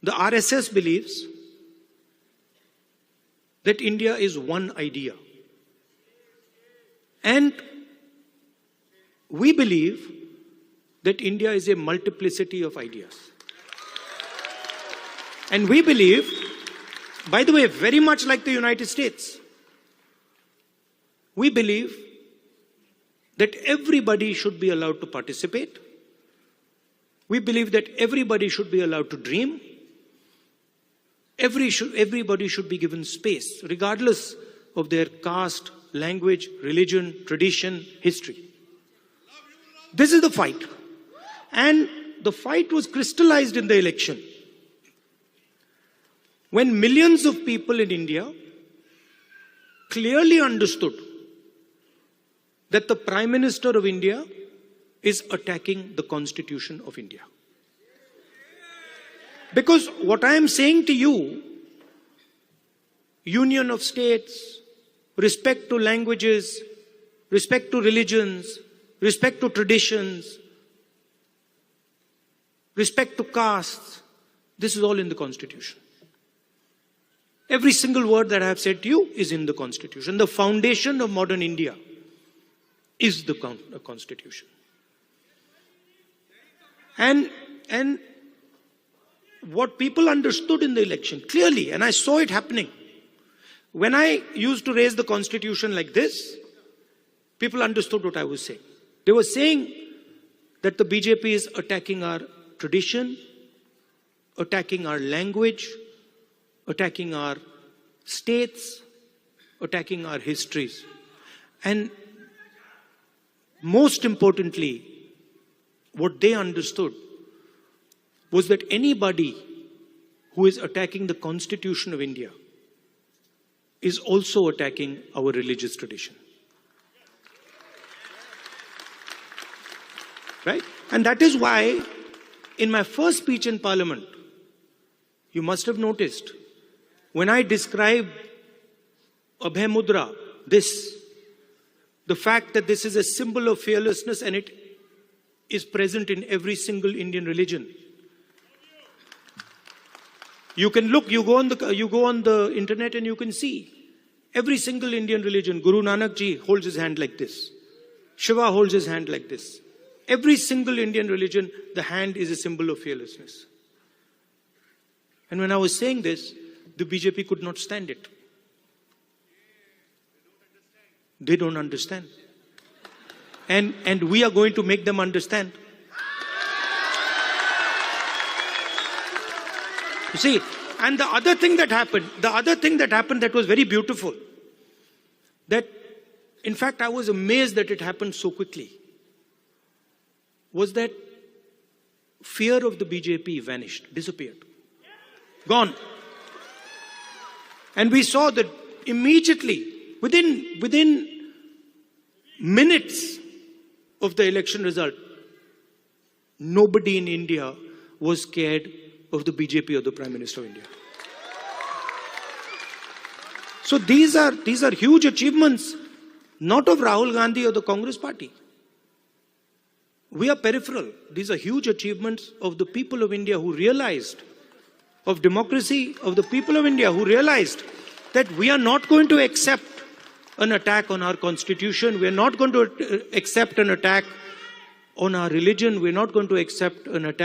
The RSS believes that India is one idea. And we believe that India is a multiplicity of ideas. And we believe, by the way, very much like the United States, we believe that everybody should be allowed to participate. We believe that everybody should be allowed to dream. Everybody should be given space, regardless of their caste, language, religion, tradition, history. This is the fight. And the fight was crystallized in the election, when millions of people in India clearly understood that the Prime Minister of India is attacking the Constitution of India. Because what I am saying to you, union of states, respect to languages, respect to religions, respect to traditions, respect to castes, this is all in the Constitution. Every single word that I have said to you is in the Constitution. The foundation of modern India is the Constitution. And what people understood in the election clearly, and I saw it happening, when I used to raise the Constitution like this, people understood what I was saying. They were saying that the BJP is attacking our tradition, attacking our language, attacking our states, attacking our histories. And most importantly, what they understood was that anybody who is attacking the Constitution of India is also attacking our religious tradition. Right? And that is why in my first speech in Parliament, you must have noticed, when I described Abhay Mudra, the fact that this is a symbol of fearlessness and it is present in every single Indian religion. You can look, you go on the internet and you can see every single Indian religion. Guru Nanak Ji holds his hand like this. Shiva holds his hand like this. Every single Indian religion, the hand is a symbol of fearlessness. And when I was saying this, the BJP could not stand it. They don't understand. And we are going to make them understand. You see, and the other thing that happened that was very beautiful, that in fact I was amazed that it happened so quickly, was that fear of the BJP vanished, disappeared, gone. And we saw that immediately, within minutes of the election result, nobody in India was scared of the BJP or the Prime Minister of India. So these are huge achievements, not of Rahul Gandhi or the Congress party. We are peripheral. These are huge achievements of the people of India who realized, of democracy, of the people of India who realized that we are not going to accept an attack on our constitution. We are not going to accept an attack on our religion. We are not going to accept an attack